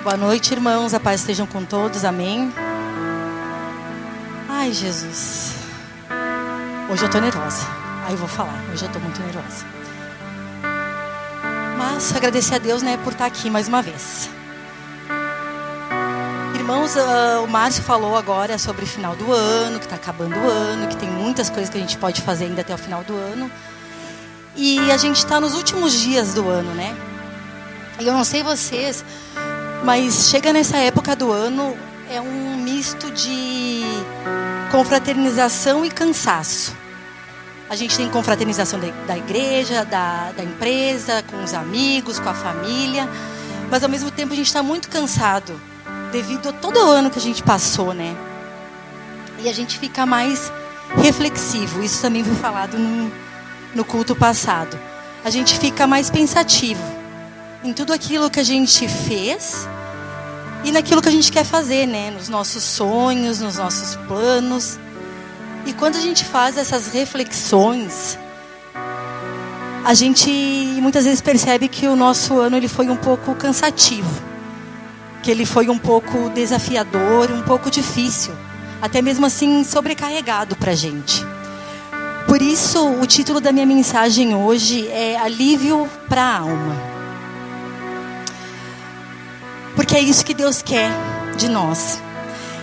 Boa noite, irmãos. A paz estejam com todos. Amém. Ai, Jesus. Hoje eu tô nervosa. Aí eu vou falar. Hoje eu tô muito nervosa. Mas agradecer a Deus, né, por estar aqui mais uma vez. Irmãos, o Márcio falou agora sobre o final do ano, que está acabando o ano, que tem muitas coisas que a gente pode fazer ainda até o final do ano. E a gente está nos últimos dias do ano, né? E eu não sei vocês, mas chega nessa época do ano, é um misto de confraternização e cansaço. A gente tem confraternização da igreja, da empresa, com os amigos, com a família. Mas ao mesmo tempo a gente está muito cansado, devido a todo o ano que a gente passou, né? E a gente fica mais reflexivo. Isso também foi falado no culto passado. A gente fica mais pensativo em tudo aquilo que a gente fez e naquilo que a gente quer fazer, né? Nos nossos sonhos, nos nossos planos. E quando a gente faz essas reflexões, a gente muitas vezes percebe que o nosso ano ele foi um pouco cansativo, que ele foi um pouco desafiador, um pouco difícil, até mesmo assim sobrecarregado para a gente. Por isso, o título da minha mensagem hoje é Alívio para a Alma. Porque é isso que Deus quer de nós.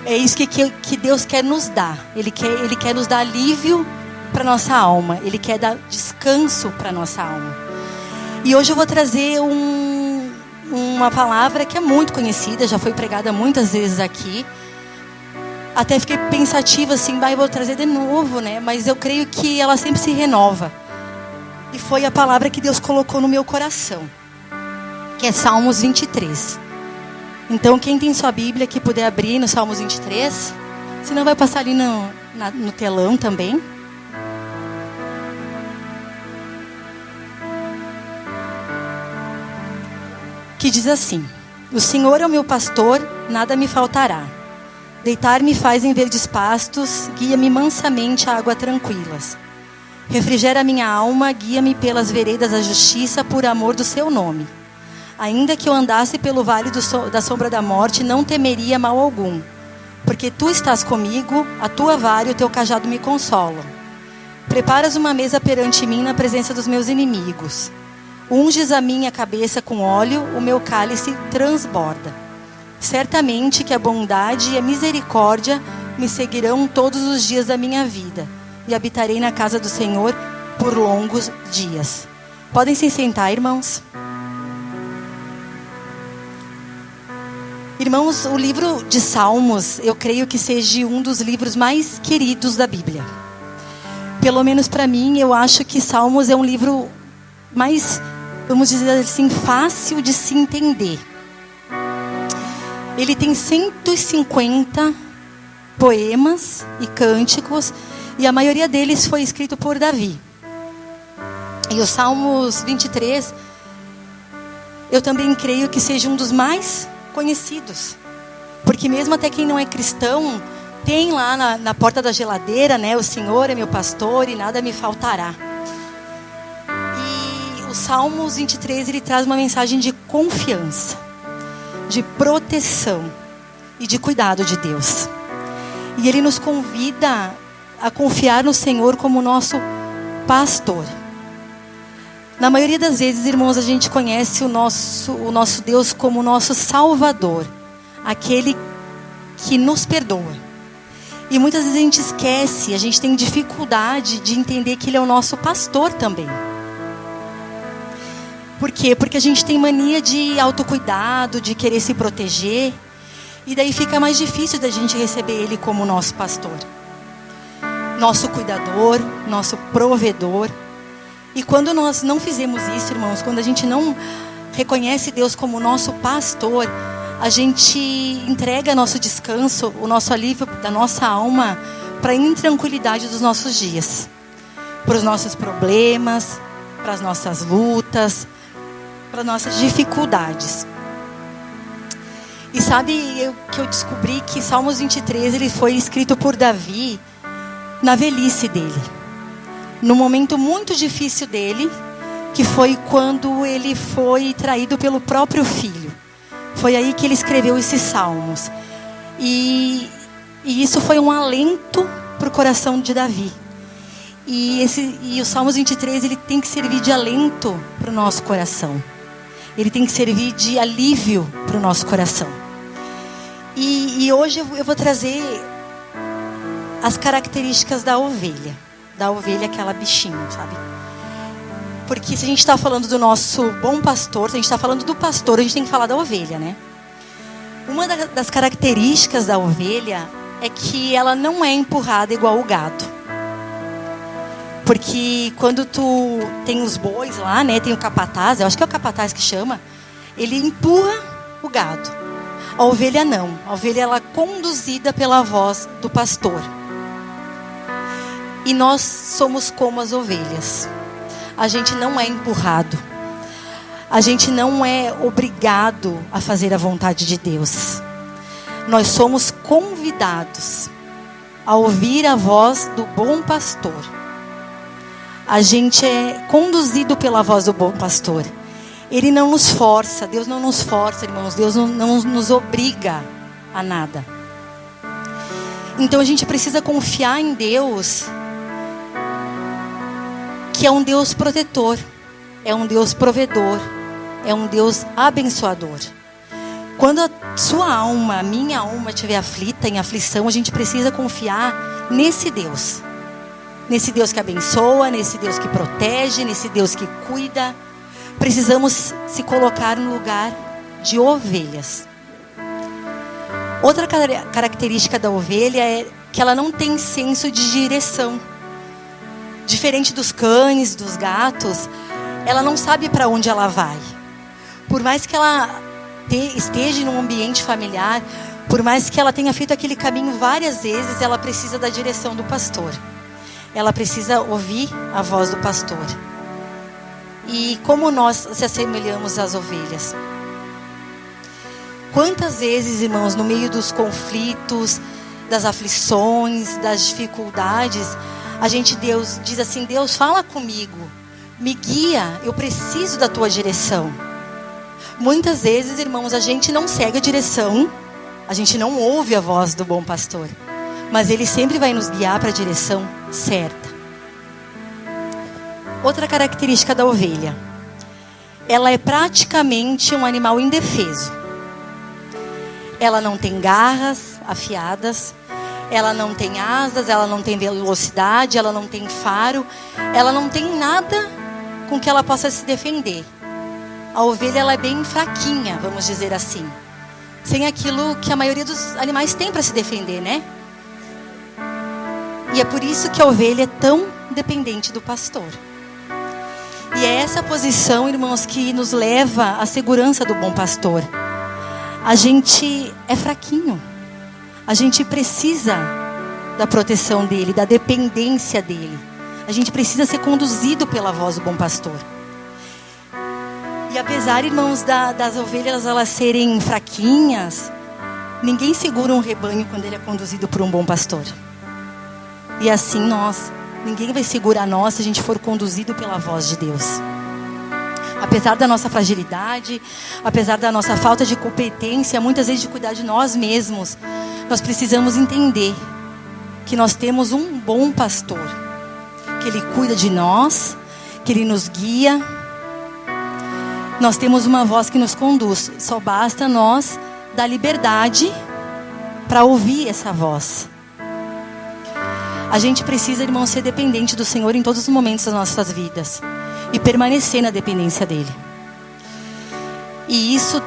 É isso que Deus quer nos dar. Ele quer nos dar alívio para a nossa alma. Ele quer dar descanso para a nossa alma. E hoje eu vou trazer uma palavra que é muito conhecida, já foi pregada muitas vezes aqui. Até fiquei pensativa assim, eu vou trazer de novo, né? Mas eu creio que ela sempre se renova. E foi a palavra que Deus colocou no meu coração, que é Salmos 23. Então, quem tem sua Bíblia que puder abrir no Salmos 23, senão vai passar ali no telão também. Que diz assim: O Senhor é o meu pastor, nada me faltará. Deitar-me faz em verdes pastos, guia-me mansamente a águas tranquilas. Refrigera minha alma, guia-me pelas veredas da justiça, por amor do seu nome. Ainda que eu andasse pelo vale da sombra da morte, não temeria mal algum. Porque tu estás comigo, a tua vara e o teu cajado me consolam. Preparas uma mesa perante mim na presença dos meus inimigos. Unges a minha cabeça com óleo, o meu cálice transborda. Certamente que a bondade e a misericórdia me seguirão todos os dias da minha vida. E habitarei na casa do Senhor por longos dias. Podem se sentar, irmãos. Irmãos, o livro de Salmos, eu creio que seja um dos livros mais queridos da Bíblia. Pelo menos para mim, eu acho que Salmos é um livro mais, vamos dizer assim, fácil de se entender. Ele tem 150 poemas e cânticos, e a maioria deles foi escrito por Davi. E o Salmos 23, eu também creio que seja um dos mais conhecidos, porque mesmo até quem não é cristão tem lá na porta da geladeira, né? O Senhor é meu pastor e nada me faltará. E o Salmos 23 ele traz uma mensagem de confiança, de proteção e de cuidado de Deus. E ele nos convida a confiar no Senhor como nosso pastor. Na maioria das vezes, irmãos, a gente conhece o nosso Deus como nosso Salvador, aquele que nos perdoa. E muitas vezes a gente esquece, a gente tem dificuldade de entender que Ele é o nosso pastor também. Por quê? Porque a gente tem mania de autocuidado, de querer se proteger, e daí fica mais difícil da gente receber Ele como nosso pastor, nosso cuidador, nosso provedor. E quando nós não fizemos isso, irmãos, quando a gente não reconhece Deus como nosso pastor, a gente entrega nosso descanso, o nosso alívio da nossa alma para a intranquilidade dos nossos dias, para os nossos problemas, para as nossas lutas, para as nossas dificuldades. E sabe que eu descobri que Salmos 23 ele foi escrito por Davi na velhice dele. No momento muito difícil dele, que foi quando ele foi traído pelo próprio filho. Foi aí que ele escreveu esses salmos. E isso foi um alento para o coração de Davi. E o Salmos 23, ele tem que servir de alento para o nosso coração. Ele tem que servir de alívio para o nosso coração. E hoje eu vou trazer as características da ovelha. Da ovelha, aquela bichinho, sabe? Porque se a gente está falando do nosso bom pastor, se a gente está falando do pastor, a gente tem que falar da ovelha, né? Uma das características da ovelha é que ela não é empurrada igual o gado. Porque quando tu tem os bois lá, né, tem o capataz, eu acho que é o capataz que chama, ele empurra o gado. A ovelha não. A ovelha, ela é conduzida pela voz do pastor. E nós somos como as ovelhas. A gente não é empurrado. A gente não é obrigado a fazer a vontade de Deus. Nós somos convidados a ouvir a voz do bom pastor. A gente é conduzido pela voz do bom pastor. Ele não nos força, Deus não nos força, irmãos. Deus não nos obriga a nada. Então a gente precisa confiar em Deus, que é um Deus protetor, é um Deus provedor, é um Deus abençoador. Quando a sua alma, a minha alma estiver aflita, em aflição, a gente precisa confiar nesse Deus. Nesse Deus que abençoa, nesse Deus que protege, nesse Deus que cuida. Precisamos se colocar no lugar de ovelhas. Outra característica da ovelha é que ela não tem senso de direção. Diferente dos cães, dos gatos, ela não sabe para onde ela vai. Por mais que ela esteja em um ambiente familiar, por mais que ela tenha feito aquele caminho várias vezes, ela precisa da direção do pastor. Ela precisa ouvir a voz do pastor. E como nós se assemelhamos às ovelhas? Quantas vezes, irmãos, no meio dos conflitos, das aflições, das dificuldades, Deus diz assim: Deus, fala comigo, me guia, eu preciso da tua direção. Muitas vezes, irmãos, a gente não segue a direção, a gente não ouve a voz do bom pastor. Mas Ele sempre vai nos guiar para a direção certa. Outra característica da ovelha. Ela é praticamente um animal indefeso. Ela não tem garras afiadas. Ela não tem asas, ela não tem velocidade, ela não tem faro. Ela não tem nada com que ela possa se defender. A ovelha, ela é bem fraquinha, vamos dizer assim. Sem aquilo que a maioria dos animais tem para se defender, né? E é por isso que a ovelha é tão dependente do pastor. E é essa posição, irmãos, que nos leva à segurança do bom pastor. A gente é fraquinho. A gente precisa da proteção dele, da dependência dele. A gente precisa ser conduzido pela voz do bom pastor. E apesar, irmãos, das ovelhas elas serem fraquinhas, ninguém segura um rebanho quando ele é conduzido por um bom pastor. E assim ninguém vai segurar nós se a gente for conduzido pela voz de Deus. Apesar da nossa fragilidade, apesar da nossa falta de competência, muitas vezes de cuidar de nós mesmos, nós precisamos entender que nós temos um bom pastor, que Ele cuida de nós, que Ele nos guia. Nós temos uma voz que nos conduz, só basta nós dar liberdade para ouvir essa voz. A gente precisa, irmão, ser dependente do Senhor em todos os momentos das nossas vidas. E permanecer na dependência dEle. E isso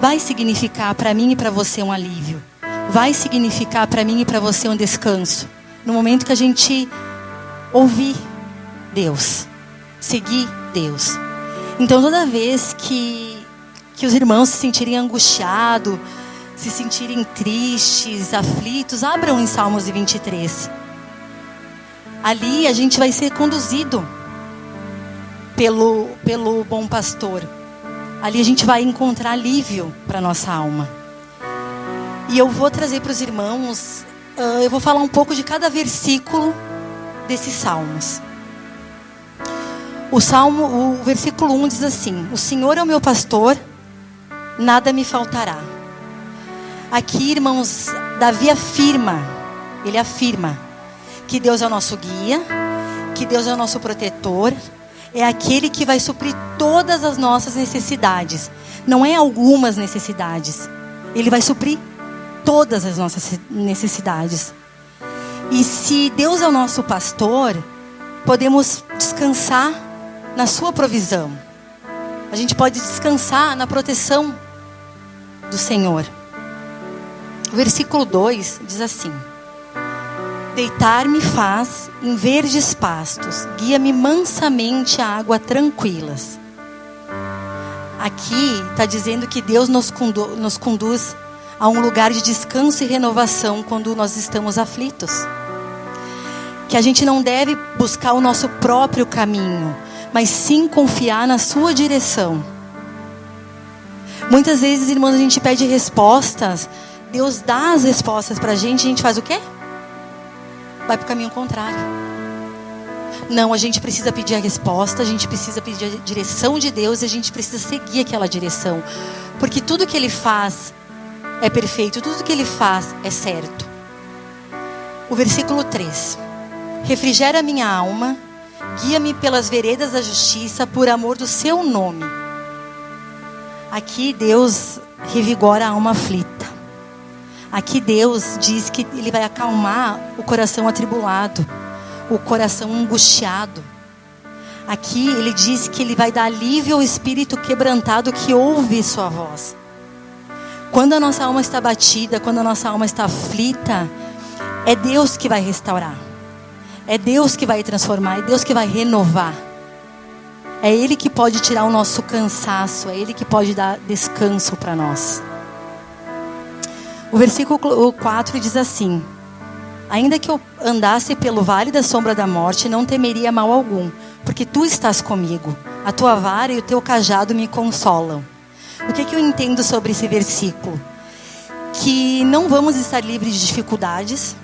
vai significar para mim e para você um alívio. Vai significar para mim e para você um descanso. No momento que a gente ouvir Deus. Seguir Deus. Então toda vez que os irmãos se sentirem angustiados, se sentirem tristes, aflitos, abram em Salmos 23. Ali a gente vai ser conduzido pelo bom pastor. Ali a gente vai encontrar alívio para nossa alma. E eu vou trazer para os irmãos, eu vou falar um pouco de cada versículo desses salmos. O versículo 1 diz assim: O Senhor é o meu pastor, nada me faltará. Aqui, irmãos, Davi afirma, ele afirma que Deus é o nosso guia, que Deus é o nosso protetor, é aquele que vai suprir todas as nossas necessidades. Não é algumas necessidades, ele vai suprir todas as nossas necessidades. E se Deus é o nosso pastor, podemos descansar na sua provisão. A gente pode descansar na proteção do Senhor. O versículo 2 diz assim: deitar-me faz em verdes pastos, guia-me mansamente a águas tranquilas. Aqui está dizendo que Deus nos conduz a um lugar de descanso e renovação quando nós estamos aflitos. Que a gente não deve buscar o nosso próprio caminho, mas sim confiar na sua direção. Muitas vezes, irmãos, a gente pede respostas, Deus dá as respostas para a gente faz o quê? Vai para o caminho contrário. Não, a gente precisa pedir a resposta, a gente precisa pedir a direção de Deus e a gente precisa seguir aquela direção. Porque tudo que Ele faz é perfeito, tudo que Ele faz é certo. O versículo 3: refrigera minha alma, guia-me pelas veredas da justiça, por amor do seu nome. Aqui Deus revigora a alma aflita. Aqui Deus diz que Ele vai acalmar o coração atribulado, o coração angustiado. Aqui Ele diz que Ele vai dar alívio ao espírito quebrantado que ouve sua voz. Quando a nossa alma está batida, quando a nossa alma está aflita, é Deus que vai restaurar. É Deus que vai transformar, é Deus que vai renovar. É Ele que pode tirar o nosso cansaço, é Ele que pode dar descanso para nós. O versículo 4 diz assim: ainda que eu andasse pelo vale da sombra da morte, não temeria mal algum, porque tu estás comigo, a tua vara e o teu cajado me consolam. O que eu entendo sobre esse versículo? Que não vamos estar livres de dificuldades.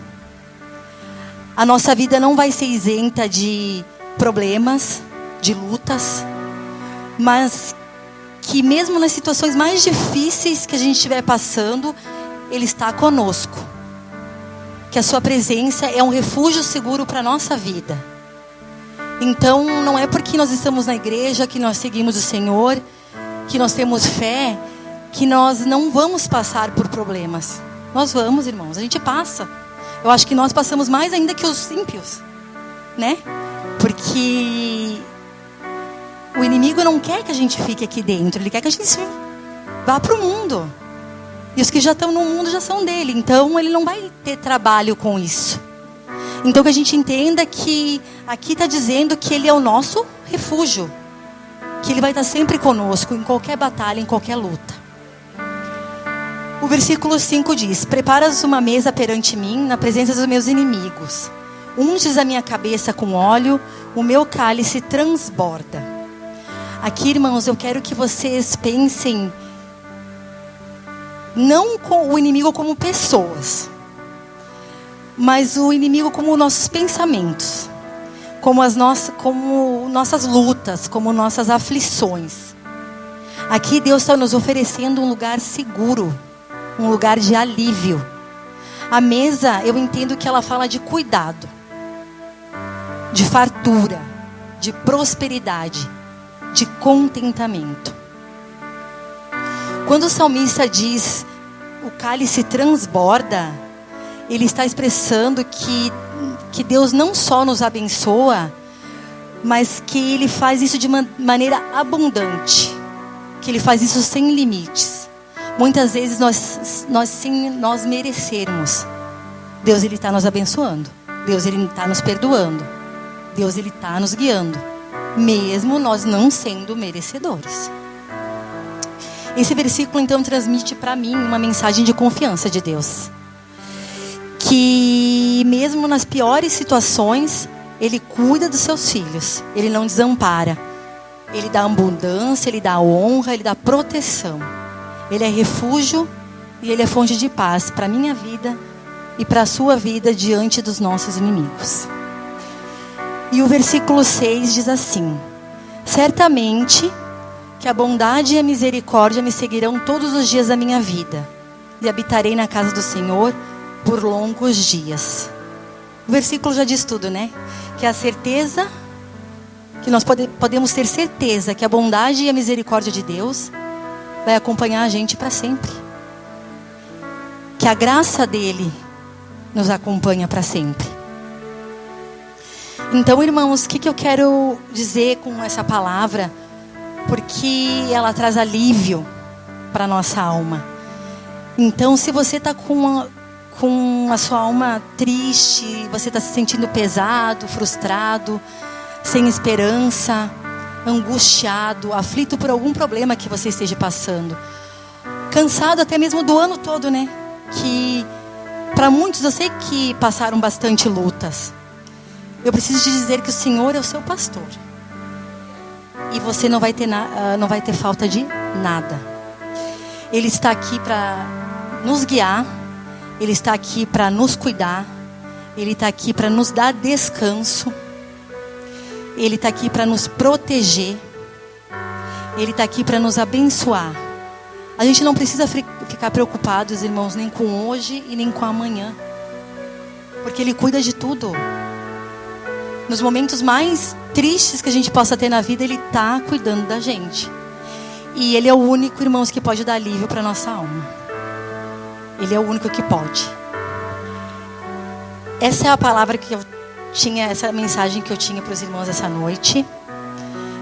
A nossa vida não vai ser isenta de problemas, de lutas, mas que mesmo nas situações mais difíceis que a gente estiver passando, Ele está conosco. Que a sua presença é um refúgio seguro para a nossa vida. Então não é porque nós estamos na igreja, que nós seguimos o Senhor, que nós temos fé, que nós não vamos passar por problemas. Nós vamos, irmãos, a gente passa. Eu acho que nós passamos mais ainda que os ímpios, né? Porque o inimigo não quer que a gente fique aqui dentro, ele quer que a gente vá para o mundo. E os que já estão no mundo já são dele, então ele não vai ter trabalho com isso. Então que a gente entenda que aqui está dizendo que ele é o nosso refúgio, que ele vai estar sempre conosco em qualquer batalha, em qualquer luta. O versículo 5 diz: preparas uma mesa perante mim na presença dos meus inimigos, unges a minha cabeça com óleo, o meu cálice transborda. Aqui, irmãos, eu quero que vocês pensem não com o inimigo como pessoas, mas o inimigo como nossos pensamentos, como nossas lutas, como nossas aflições. Aqui Deus está nos oferecendo um lugar seguro, um lugar de alívio. A mesa, eu entendo que ela fala de cuidado, de fartura, de prosperidade, de contentamento. Quando o salmista diz o cálice transborda, ele está expressando que Deus não só nos abençoa, mas que Ele faz isso de maneira abundante, que Ele faz isso sem limites. Muitas vezes nós sem nós merecermos, Deus Ele está nos abençoando, Deus Ele está nos perdoando, Deus Ele está nos guiando, mesmo nós não sendo merecedores. Esse versículo então transmite para mim uma mensagem de confiança de Deus. Que mesmo nas piores situações, Ele cuida dos seus filhos. Ele não desampara. Ele dá abundância, Ele dá honra, Ele dá proteção. Ele é refúgio e Ele é fonte de paz para a minha vida e para a sua vida diante dos nossos inimigos. E o versículo 6 diz assim: certamente que a bondade e a misericórdia me seguirão todos os dias da minha vida, e habitarei na casa do Senhor por longos dias. O versículo já diz tudo, né? Que é a certeza, que nós podemos ter certeza que a bondade e a misericórdia de Deus vai acompanhar a gente para sempre. Que a graça dele nos acompanha para sempre. Então, irmãos, o que eu quero dizer com essa palavra? Porque ela traz alívio para a nossa alma. Então, se você está com a sua alma triste, você está se sentindo pesado, frustrado, sem esperança, angustiado, aflito por algum problema que você esteja passando, cansado até mesmo do ano todo, né? Que para muitos eu sei que passaram bastante lutas. Eu preciso te dizer que o Senhor é o seu pastor. E você não vai ter falta de nada. Ele está aqui para nos guiar. Ele está aqui para nos cuidar. Ele está aqui para nos dar descanso. Ele está aqui para nos proteger. Ele está aqui para nos abençoar. A gente não precisa ficar preocupados, irmãos, nem com hoje e nem com amanhã. Porque Ele cuida de tudo. Nos momentos mais tristes que a gente possa ter na vida, Ele está cuidando da gente. E Ele é o único, irmãos, que pode dar alívio para a nossa alma. Ele é o único que pode. Essa é a palavra que eu tinha, essa mensagem que eu tinha para os irmãos essa noite.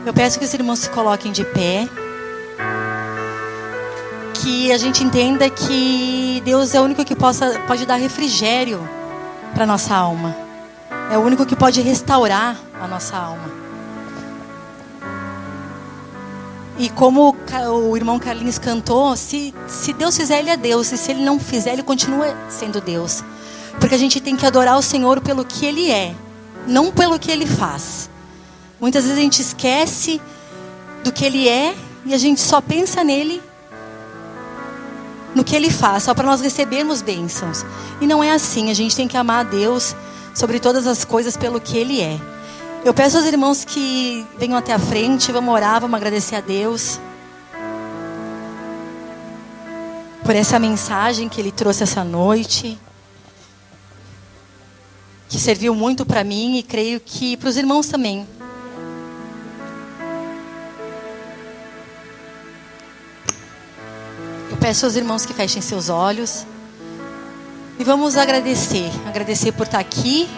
Eu peço que os irmãos se coloquem de pé. Que a gente entenda que Deus é o único que pode dar refrigério para a nossa alma. É o único que pode restaurar a nossa alma. E como o irmão Carlinhos cantou, se Deus fizer, Ele é Deus. E se Ele não fizer, Ele continua sendo Deus. Porque a gente tem que adorar o Senhor pelo que Ele é, não pelo que Ele faz. Muitas vezes a gente esquece do que Ele é e a gente só pensa nele, no que Ele faz, só para nós recebermos bênçãos. E não é assim. A gente tem que amar a Deus sobre todas as coisas pelo que Ele é. Eu peço aos irmãos que venham até a frente, vamos orar, vamos agradecer a Deus por essa mensagem que Ele trouxe essa noite, que serviu muito para mim e creio que para os irmãos também. Eu peço aos irmãos que fechem seus olhos e vamos agradecer por estar aqui.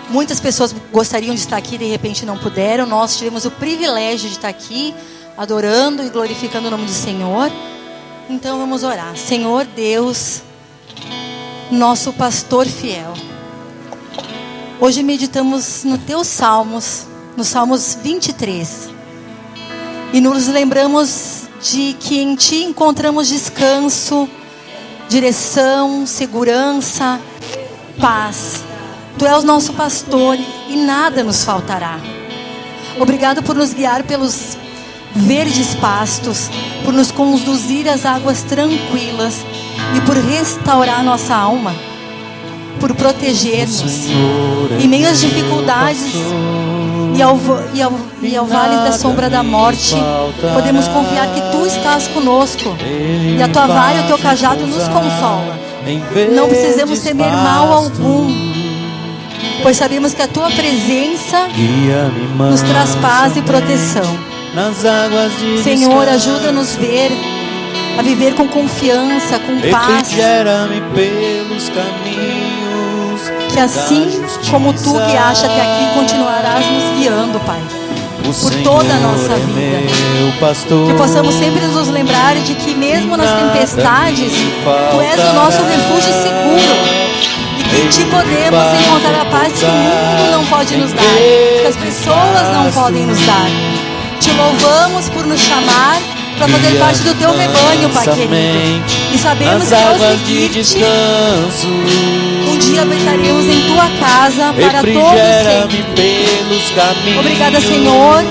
Muitas pessoas gostariam de estar aqui, de repente não puderam. Nós tivemos o privilégio de estar aqui, adorando e glorificando o nome do Senhor. Então vamos orar. Senhor Deus, nosso pastor fiel, hoje meditamos no Teus Salmos, nos Salmos 23. E nos lembramos de que em Ti encontramos descanso, direção, segurança, paz. Tu és o nosso pastor e nada nos faltará. Obrigado por nos guiar pelos verdes pastos, por nos conduzir às águas tranquilas e por restaurar nossa alma, por proteger-nos em meio às dificuldades e ao vale da sombra da morte. Podemos confiar que Tu estás conosco e a Tua vara e o Teu cajado nos consola. Não precisamos temer mal algum, pois sabemos que a Tua presença nos traz paz e proteção. Senhor, ajuda-nos a viver com confiança, com paz. Que assim como Tu guiaste até aqui, continuarás nos guiando, Pai, por toda a nossa vida. Que possamos sempre nos lembrar de que mesmo nas tempestades, Tu és o nosso refúgio seguro. Em Ti podemos encontrar a paz que o mundo não pode nos dar, que as pessoas não podem nos dar. Te louvamos por nos chamar para fazer parte do Teu rebanho, Pai querido. E sabemos que é o seguinte: um dia habitaremos em Tua casa para todo sempre. Obrigada, Senhor,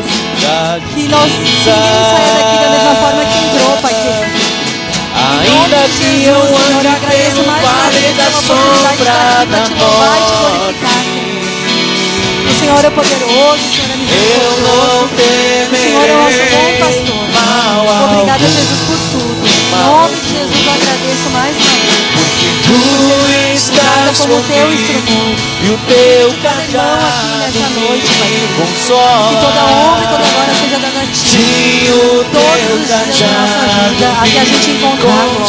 que ninguém saia daqui da mesma forma que entrou, Pai querido. Ainda que eu ande pelo vale da sombra da morte, o Senhor é poderoso, o Senhor é misericordioso. O Senhor é o nosso bom pastor. Obrigada, Jesus, por tudo. Em nome de Jesus, eu agradeço mais uma vez. Tu estás como teu instrumento. e o teu Irmão aqui nessa noite, Pai querido. consola. Que toda honra e toda glória seja dada a Ti. Sim, o Todos os dias da nossa vida, até a gente encontrar a glória.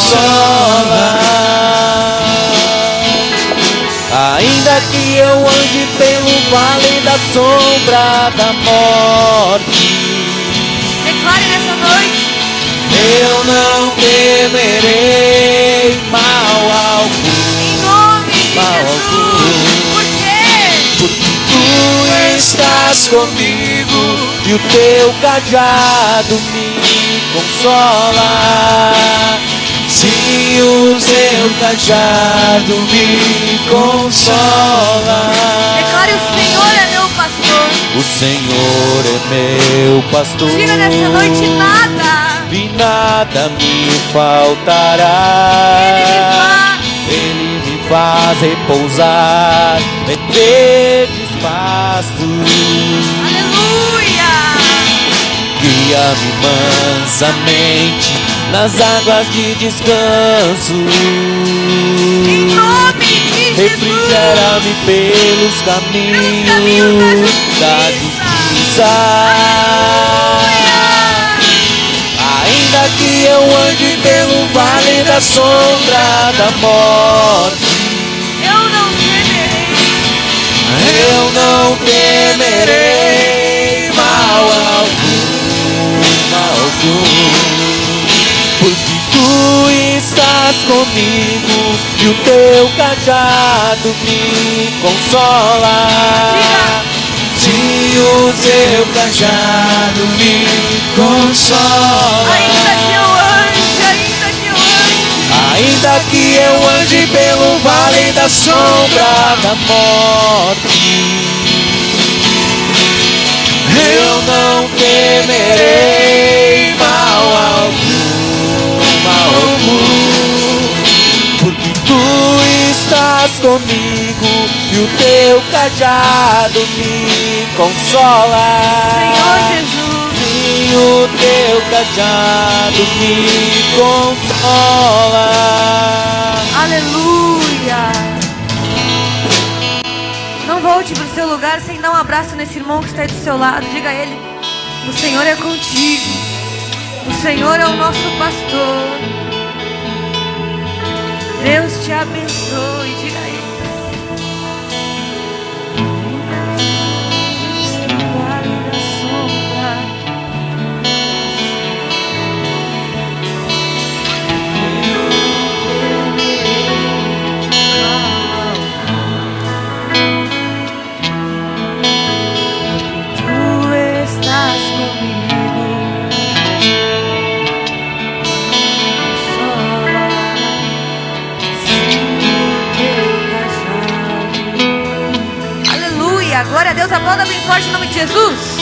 Ainda que eu ande pelo vale da sombra da morte, Declare nessa noite. eu não temerei mal algum. Em nome de Jesus. Por quê? Porque tu estás comigo e o teu cajado me consola. Sim, o teu cajado me consola. Declare: o Senhor é meu pastor. O Senhor é meu pastor. Diga nessa noite: nada. E nada me faltará. Ele me faz repousar em verdes pastos. Aleluia. Guia-me mansamente nas águas de descanso. Em nome de Jesus. Refrigera-me pelos caminhos da justiça. Ainda que eu ande pelo vale da sombra da morte, eu não temerei mal algum, porque tu estás comigo e o teu cajado me consola. Sim, o teu cajado me consola. Ainda que eu ande pelo vale da sombra da morte, eu não temerei mal algum, porque tu estás comigo e o teu cajado me consola. Senhor Jesus. O teu cajado me consola. Aleluia. Não volte para o seu lugar sem dar um abraço nesse irmão que está aí do seu lado. Diga a ele: o Senhor é contigo. O Senhor é o nosso pastor. Deus te abençoe. Diga a ele. Glória a Deus, aplauda bem forte em nome de Jesus.